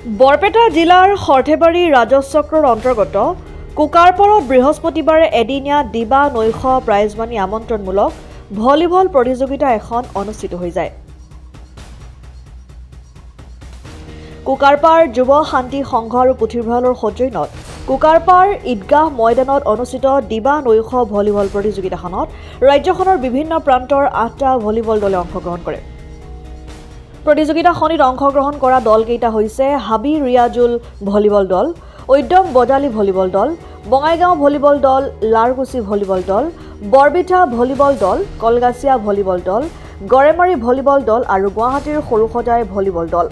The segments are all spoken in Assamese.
বৰপেটা জিলাৰ সৰ্থেবাৰী ৰাজচক্ৰৰ অন্তৰ্গত কুকাৰপাৰত বৃহস্পতিবাৰে এদিনীয়া দিবা নৈশ প্ৰাইজমানি আমন্ত্ৰণমূলক ভলীবল প্ৰতিযোগিতা এখন অনুষ্ঠিত হৈ যায়। কুকাৰপাৰ যুৱ শান্তি সংঘ আৰু পুথিভঁৰালৰ সৌজন্যত কুকাৰপাৰ ঈদগাহ ময়দানত অনুষ্ঠিত দিবা নৈশ ভলীবল প্ৰতিযোগিতাখনত ৰাজ্যখনৰ বিভিন্ন প্ৰান্তৰ ৮টা ভলীবল দলে অংশগ্ৰহণ কৰে। প্ৰতিযোগিতাখনিত অংশগ্ৰহণ কৰা দলকেইটা হৈছে হাবি ৰিয়াজুল ভলীবল দল, উদ্যম বজালী ভলীবল দল, বঙাইগাঁও ভলীবল দল, লাৰকুচি ভলীবল দল, বৰবিঠা ভলীবল দল, কলগাছিয়া ভলীবল দল, গড়েমাৰী ভলীবল দল আৰু গুৱাহাটীৰ সৰুসজাই ভলীবল দল।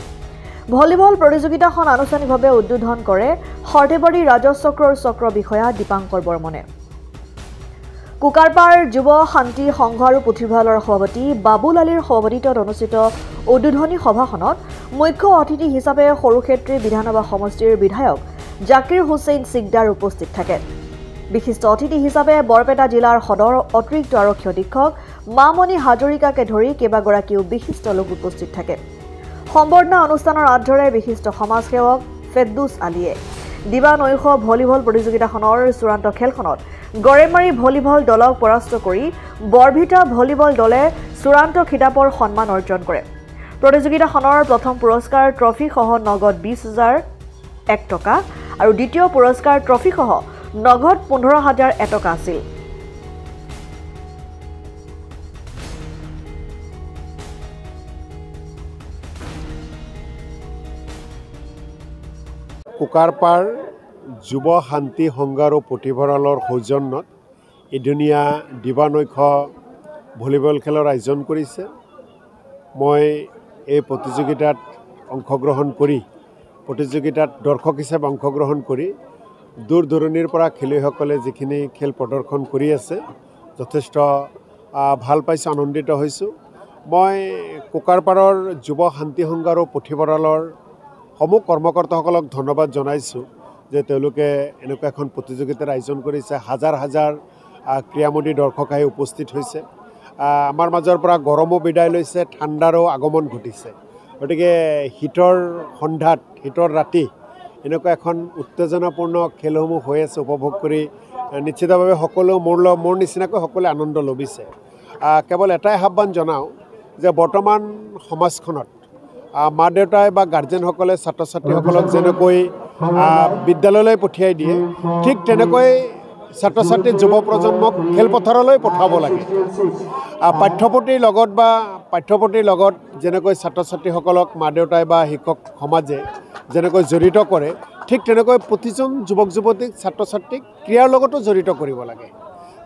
ভলীবল প্ৰতিযোগিতাখন আনুষ্ঠানিকভাৱে উদ্বোধন কৰে সৰ্থেবাৰী ৰাজচক্ৰৰ চক্ৰ বিষয়া দীপাংকৰ বৰ্মনে। কুকাৰপাৰ যুৱ শান্তি সংঘ আৰু পুথিভঁৰালৰ সভাপতি বাবুল আলীৰ সভাপতিত্বত অনুষ্ঠিত উদ্বোধনী সভাখনত মুখ্য অতিথি হিচাপে সৰুক্ষেত্ৰী বিধানসভা সমষ্টিৰ বিধায়ক জাকিৰ হুছেইন সিকদাৰ উপস্থিত থাকে। বিশিষ্ট অতিথি হিচাপে বৰপেটা জিলাৰ সদৰ অতিৰিক্ত আৰক্ষী অধীক্ষক মামণি হাজৰিকাকে ধৰি কেইবাগৰাকীও বিশিষ্ট লোক উপস্থিত থাকে। সম্বৰ্ধনা অনুষ্ঠানৰ আঁতৰে বিশিষ্ট সমাজসেৱক ফেদ্দুছ আলীয়ে দিবা নৈশ ভলীবল প্ৰতিযোগিতাখনৰ চূড়ান্ত খেলখনত গড়েমাৰী ভলীবল দলক পৰাস্ত কৰি বৰভিটা ভলীবল দলে চূড়ান্ত খিতাপৰ সন্মান অৰ্জন কৰে। প্ৰতিযোগিতাখনৰ প্ৰথম পুৰস্কাৰ ট্ৰফিসহ নগদ ২০,০০১ টকা আৰু দ্বিতীয় পুৰস্কাৰ ট্ৰফিসহ নগদ ১৫,০০০ টকা আছিল। কুকাৰপাৰ যুৱ শান্তি সংঘ আৰু পুথিভঁৰালৰ সৌজন্যত এদিনীয়া দিবা নৈশ ভলীবল খেলৰ আয়োজন কৰিছে। মই এই প্ৰতিযোগিতাত অংশগ্ৰহণ কৰি প্ৰতিযোগিতাত দৰ্শক হিচাপে অংশগ্ৰহণ কৰি দূৰ দূৰণিৰ পৰা খেলুৱৈসকলে যিখিনি খেল প্ৰদৰ্শন কৰি আছে যথেষ্ট ভাল পাইছোঁ, আনন্দিত হৈছোঁ। মই কুকাৰপাৰৰ যুৱ শান্তি সংঘ আৰু পুথিভঁৰালৰ সমূহ কৰ্মকৰ্তাসকলক ধন্যবাদ জনাইছোঁ যে তেওঁলোকে এনেকুৱা এখন প্ৰতিযোগিতাৰ আয়োজন কৰিছে। হাজাৰ হাজাৰ ক্ৰীড়ামোদী দৰ্শক আহি উপস্থিত হৈছে। আমাৰ মাজৰ পৰা গৰমো বিদায় লৈছে, ঠাণ্ডাৰো আগমন ঘটিছে। গতিকে শীতৰ সন্ধ্যাত, শীতৰ ৰাতি এনেকুৱা এখন উত্তেজনাপূৰ্ণ খেলসমূহ হৈ আছে উপভোগ কৰি নিশ্চিতভাৱে সকলো মোৰ নিচিনাকৈ সকলোৱে আনন্দ লভিছে। কেৱল এটাই আহ্বান জনাওঁ যে বৰ্তমান সমাজখনত মা দেউতাই বা গাৰ্জেনসকলে ছাত্ৰ ছাত্ৰীসকলক যেনেকৈ বিদ্যালয়লৈ পঠিয়াই দিয়ে, ঠিক তেনেকৈ ছাত্ৰ ছাত্ৰী যুৱ প্ৰজন্মক খেলপথাৰলৈ পঠাব লাগে। পাঠ্যপুথিৰ লগত যেনেকৈ ছাত্ৰ ছাত্ৰীসকলক মা দেউতাই বা শিক্ষক সমাজে যেনেকৈ জড়িত কৰে, ঠিক তেনেকৈ প্ৰতিজন যুৱক যুৱতীক ছাত্ৰ ছাত্ৰীক ক্ৰীড়াৰ লগতো জড়িত কৰিব লাগে।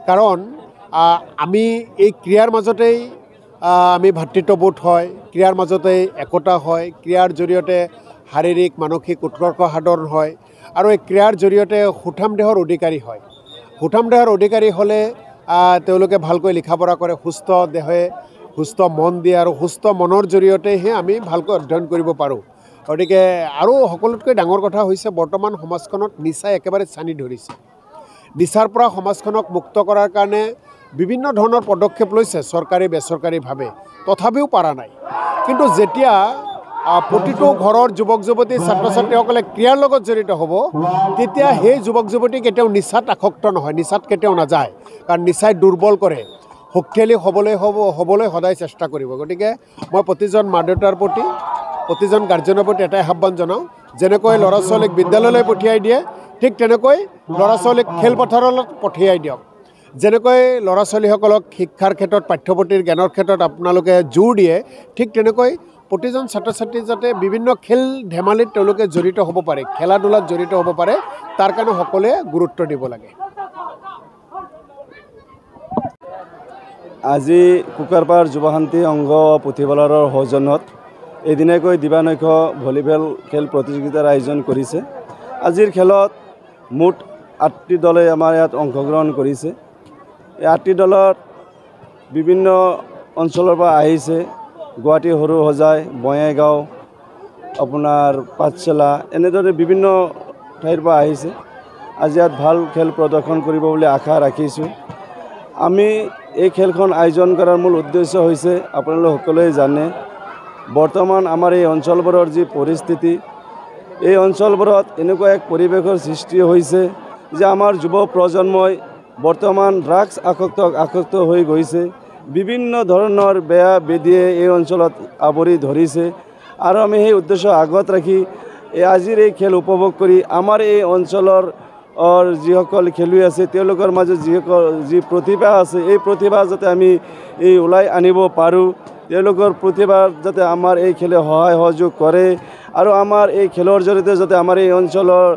কাৰণ আমি এই ক্ৰীড়াৰ মাজতেই আমি ভাতৃত্ববোধ হয়, ক্ৰীড়াৰ মাজতেই একতা হয়, ক্ৰীড়াৰ জৰিয়তে শাৰীৰিক মানসিক উৎকৰ্ষ সাধন হয় আৰু এই ক্ৰীড়াৰ জৰিয়তে সুঠাম দেহৰ অধিকাৰী হয়। সুঠাম দেহৰ অধিকাৰী হ'লে তেওঁলোকে ভালকৈ লিখা পঢ়া কৰে, সুস্থ দেহে সুস্থ মন দিয়ে আৰু সুস্থ মনৰ জৰিয়তেহে আমি ভালকৈ অধ্যয়ন কৰিব পাৰোঁ। গতিকে আৰু সকলোতকৈ ডাঙৰ কথা হৈছে বৰ্তমান সমাজখনত নিচাই একেবাৰে ছানি ধৰিছে। নিচাৰ পৰা সমাজখনক মুক্ত কৰাৰ কাৰণে বিভিন্ন ধৰণৰ পদক্ষেপ লৈছে চৰকাৰী বেচৰকাৰীভাৱে, তথাপিও পৰা নাই। কিন্তু যেতিয়া প্ৰতিটো ঘৰৰ যুৱক যুৱতী ছাত্ৰ ছাত্ৰীসকলে ক্ৰীড়াৰ লগত জড়িত হ'ব, তেতিয়া সেই যুৱক যুৱতী কেতিয়াও নিচাত আসক্ত নহয়, নিচাত কেতিয়াও নাযায়। কাৰণ নিচাই দুৰ্বল কৰে, শক্তিশালী হ'বলৈ সদায় চেষ্টা কৰিব। গতিকে মই প্ৰতিজন মা দেউতাৰ প্ৰতি, প্ৰতিজন গাৰ্জেনৰ প্ৰতি এটাই আহ্বান জনাওঁ, যেনেকৈ ল'ৰা ছোৱালীক বিদ্যালয়লৈ পঠিয়াই দিয়ে, ঠিক তেনেকৈ ল'ৰা ছোৱালীক খেলপথাৰলৈ পঠিয়াই দিয়ক। যেনেকৈ ল'ৰা ছোৱালীসকলক শিক্ষাৰ ক্ষেত্ৰত পাঠ্যপুথিৰ জ্ঞানৰ ক্ষেত্ৰত আপোনালোকে জোৰ দিয়ে, ঠিক তেনেকৈ প্ৰতিজন ছাত্ৰ ছাত্ৰী যাতে বিভিন্ন খেল ধেমালিত তেওঁলোকে জড়িত হ'ব পাৰে, খেলা ধূলাত জড়িত হ'ব পাৰে, তাৰ কাৰণে সকলোৱে গুৰুত্ব দিব লাগে। আজি কুকাৰপাৰ যুৱ শান্তি সংঘ পুথিভঁৰালৰ সৌজন্যত এদিনাকৈ দিবা নৈশ ভলীবল খেল প্ৰতিযোগিতাৰ আয়োজন কৰিছে। আজিৰ খেলত মুঠ ৮টি দলে আমাৰ ইয়াত অংশগ্ৰহণ কৰিছে। এই ৮টি দলত বিভিন্ন অঞ্চলৰ পৰা আহিছে। গুৱাহাটী সৰুসজাই, বঙাইগাঁও, আপোনাৰ পাঠশালা, এনেদৰে বিভিন্ন ঠাইৰ পৰা আহিছে। আজি ইয়াত ভাল খেল প্ৰদৰ্শন কৰিব বুলি আশা ৰাখিছোঁ। আমি এই খেলখন আয়োজন কৰাৰ মূল উদ্দেশ্য হৈছে আপোনালোক সকলোৱে জানে বৰ্তমান আমাৰ এই অঞ্চলবোৰৰ যি পৰিস্থিতি এই অঞ্চলবোৰত এনেকুৱা এক পৰিৱেশৰ সৃষ্টি হৈছে যে আমাৰ যুৱ প্ৰজন্মই বৰ্তমান ড্ৰাগছ আসক্ত হৈ গৈছে। বিভিন্ন ধৰণৰ বেয়া বেদিয়ে এই অঞ্চলত আৱৰি ধৰিছে আৰু আমি সেই উদ্দেশ্য আগত ৰাখি আজিৰ এই খেল উপভোগ কৰি আমাৰ এই অঞ্চলৰ যিসকল খেলুৱৈ আছে তেওঁলোকৰ মাজত যি প্ৰতিভা আছে এই প্ৰতিভা যাতে আমি ওলাই আনিব পাৰোঁ, তেওঁলোকৰ প্ৰতিভা যাতে আমাৰ এই খেলে সহায় সহযোগ কৰে আৰু আমাৰ এই খেলৰ জৰিয়তে যাতে আমাৰ এই অঞ্চলৰ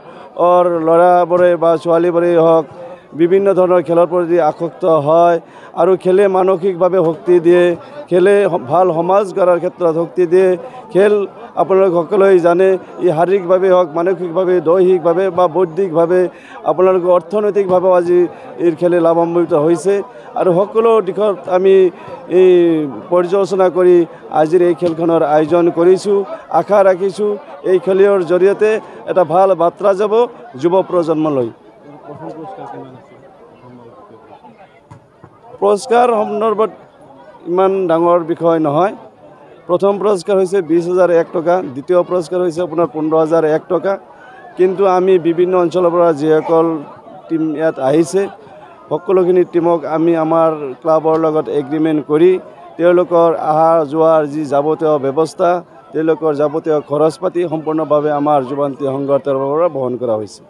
ল'ৰাবোৰে বা ছোৱালীবোৰেই হওক বিভিন্ন ধৰণৰ খেলৰ প্ৰতি আসক্ত হয় আৰু খেলে মানসিকভাৱে শক্তি দিয়ে, খেলে ভাল সমাজ গঢ়াৰ ক্ষেত্ৰত শক্তি দিয়ে। খেল আপোনালোক সকলোৱে জানে ই শাৰীৰিকভাৱে হওক, মানসিকভাৱে, দৈহিকভাৱে বা বৌদ্ধিকভাৱে, আপোনালোকৰ অৰ্থনৈতিকভাৱেও আজি এই খেলে লাভান্বিত হৈছে আৰু সকলো দিশত আমি এই পৰ্যালোচনা কৰি আজিৰ এই খেলখনৰ আয়োজন কৰিছোঁ। আশা ৰাখিছোঁ এই খেলৰ জৰিয়তে এটা ভাল বাৰ্তা যাব যুৱ প্ৰজন্মলৈ। পুৰস্কাৰ সন্দৰ্ভত ইমান ডাঙৰ বিষয় নহয়। প্ৰথম পুৰস্কাৰ হৈছে 20,001 টকা, দ্বিতীয় পুৰস্কাৰ হৈছে আপোনাৰ 15,001 টকা। কিন্তু আমি বিভিন্ন অঞ্চলৰ পৰা যিসকল টিম ইয়াত আহিছে সকলোখিনি টিমক আমি আমাৰ ক্লাবৰ লগত এগ্ৰিমেণ্ট কৰি তেওঁলোকৰ অহা যোৱাৰ যি যাৱতীয় ব্যৱস্থা, তেওঁলোকৰ যাৱতীয় খৰচ পাতি সম্পূৰ্ণভাৱে আমাৰ যুৱশক্তি সংঘৰ তৰফৰ পৰা বহন কৰা হৈছে।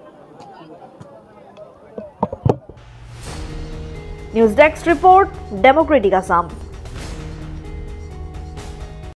News desk report, democratic Assam.